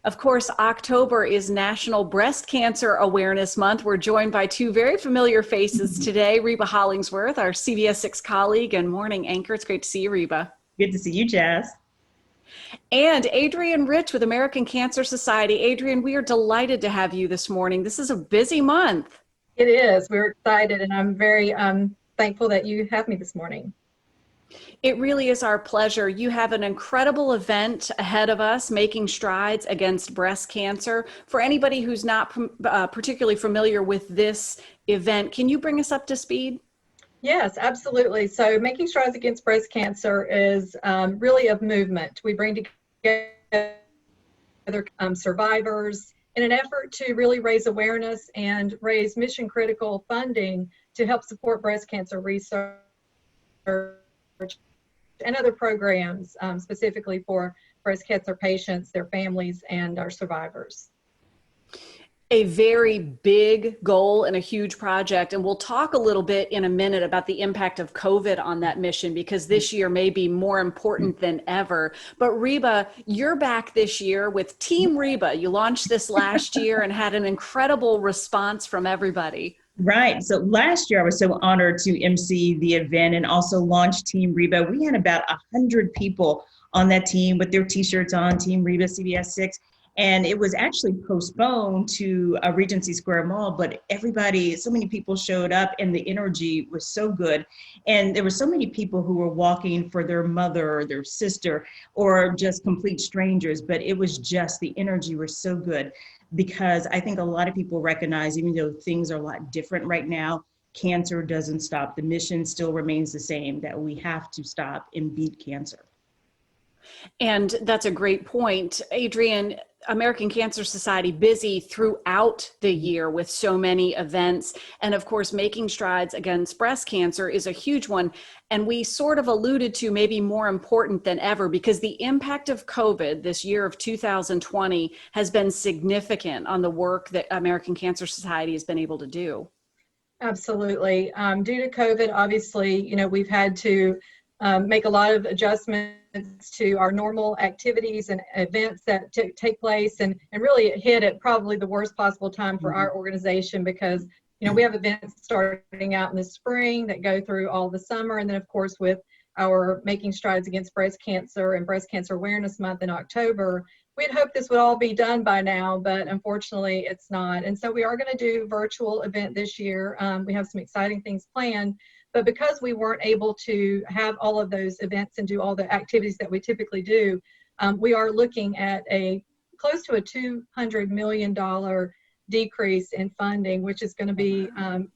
Of course, October is National Breast Cancer Awareness Month. We're joined by two very familiar faces today. Reba Hollingsworth, our CBS 6 colleague and morning anchor. It's great to see you, Reba. Good to see you, Jazz. And Adrienne Rich with American Cancer Society. Adrienne, we are delighted to have you this morning. This is a busy month. It is. We're excited, and I'm very thankful that you have me this morning. It really is our pleasure. You have an incredible event ahead of us, Making Strides Against Breast Cancer. For anybody who's not particularly familiar with this event, can you bring us up to speed? Yes, absolutely. So Making Strides Against Breast Cancer is really a movement. We bring together survivors in an effort to really raise awareness and raise mission critical funding to help support breast cancer research and other programs specifically for breast cancer patients, their families, and our survivors. A very big goal and a huge project. And we'll talk a little bit in a minute about the impact of COVID on that mission, because this year may be more important than ever. But Reba, you're back this year with Team Reba. You launched this last year and had an incredible response from everybody. Right. So last year I was so honored to MC the event and also launch Team Reba. We had about 100 people on that team with their t-shirts on, Team Reba CBS 6. And it was actually postponed to Regency Square Mall, but everybody, so many people showed up and the energy was so good. And there were so many people who were walking for their mother or their sister or just complete strangers, but it was just the energy was so good, because I think a lot of people recognize, even though things are a lot different right now, cancer doesn't stop. The mission still remains the same, that we have to stop and beat cancer. And that's a great point. Adrienne, American Cancer Society busy throughout the year with so many events. And of course, Making Strides Against Breast Cancer is a huge one. And we sort of alluded to maybe more important than ever, because the impact of COVID this year of 2020 has been significant on the work that American Cancer Society has been able to do. Absolutely. Due to COVID, obviously, we've had to make a lot of adjustments to our normal activities and events that take place, and really it hit at probably the worst possible time for our organization, because we have events starting out in the spring that go through all the summer, and then of course with our Making Strides Against Breast Cancer and Breast Cancer Awareness Month in October. We'd hoped this would all be done by now, but unfortunately it's not. And so we are going to do a virtual event this year. We have some exciting things planned. But because we weren't able to have all of those events and do all the activities that we typically do, we are looking at a close to a $200 million decrease in funding, which is going to be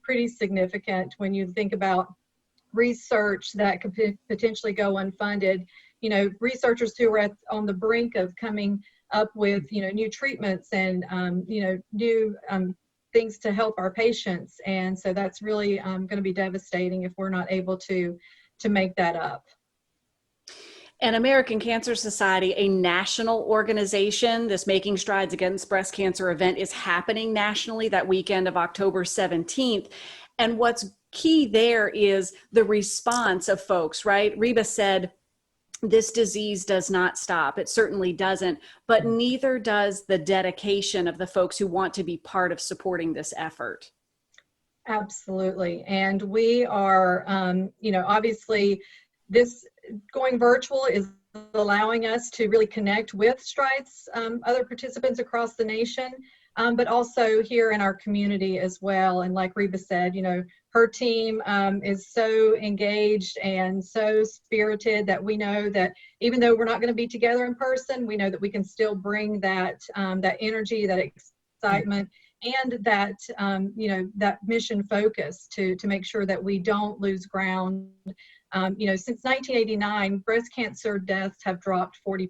pretty significant when you think about research that could potentially go unfunded. Researchers who are on the brink of coming up with new treatments and new things to help our patients, and so that's really going to be devastating if we're not able to make that up. And American Cancer Society, a national organization, this Making Strides Against Breast Cancer event is happening nationally that weekend of October 17th. And what's key there is the response of folks, right? Reba said, this disease does not stop. It certainly doesn't, but neither does the dedication of the folks who want to be part of supporting this effort. Absolutely. And we are, obviously this going virtual is allowing us to really connect with Strides, other participants across the nation, but also here in our community as well. And like Reba said, her team is so engaged and so spirited that we know that even though we're not going to be together in person, we know that we can still bring that that energy, that excitement, and that that mission focus to make sure that we don't lose ground. Since 1989, breast cancer deaths have dropped 40%,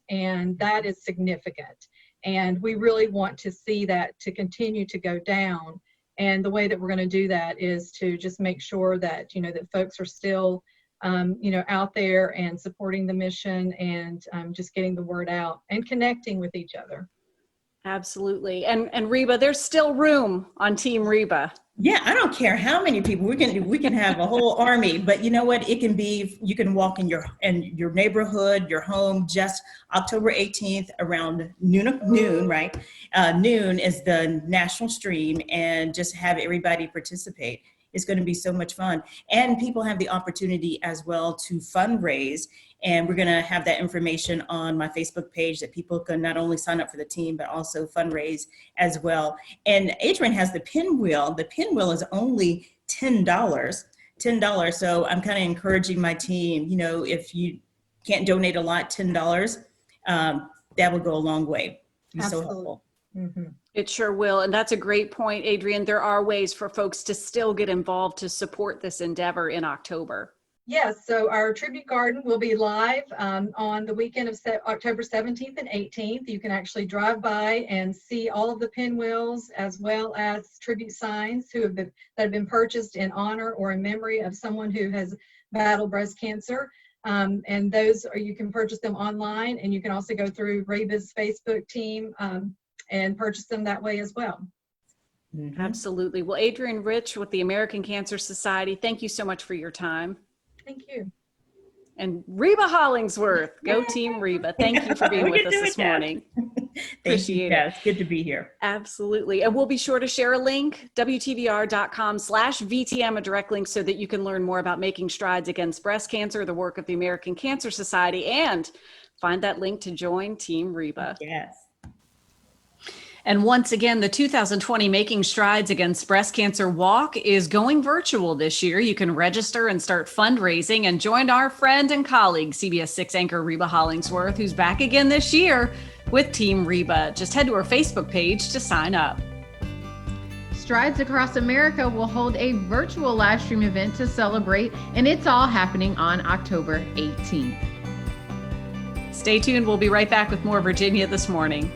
and that is significant. And we really want to see that to continue to go down. And the way that we're going to do that is to just make sure that, that folks are still, out there and supporting the mission and just getting the word out and connecting with each other. Absolutely. And Reba, there's still room on Team Reba. Yeah, I don't care how many people we can have a whole army, but you know what? It can be, you can walk in your neighborhood, your home, just October 18th around noon, right? Noon is the national stream, and just have everybody participate. It's going to be so much fun, and people have the opportunity as well to fundraise. And we're going to have that information on my Facebook page, that people can not only sign up for the team, but also fundraise as well. And Adrienne has the pinwheel. The pinwheel is only $10. So I'm kind of encouraging my team, if you can't donate a lot, $10, that will go a long way. Be so helpful. Mm-hmm. It sure will. And that's a great point, Adrienne. There are ways for folks to still get involved to support this endeavor in October. Yes, so our tribute garden will be live on the weekend of October 17th and 18th. You can actually drive by and see all of the pinwheels, as well as tribute signs that have been purchased in honor or in memory of someone who has battled breast cancer. And those you can purchase them online, and you can also go through Reba's Facebook team and purchase them that way as well. Mm-hmm. Absolutely. Well, Adrienne Rich with the American Cancer Society, thank you so much for your time. Thank you. And Reba Hollingsworth, go Team Reba. Thank you for being with us this morning. Appreciate it. It's good to be here. Absolutely. And we'll be sure to share a link, WTVR.com/VTM, a direct link so that you can learn more about making strides against breast cancer, the work of the American Cancer Society, and find that link to join Team Reba. Yes. And once again, the 2020 Making Strides Against Breast Cancer Walk is going virtual this year. You can register and start fundraising and join our friend and colleague, CBS 6 anchor Reba Hollingsworth, who's back again this year with Team Reba. Just head to our Facebook page to sign up. Strides Across America will hold a virtual live stream event to celebrate, and it's all happening on October 18th. Stay tuned. We'll be right back with more Virginia This Morning.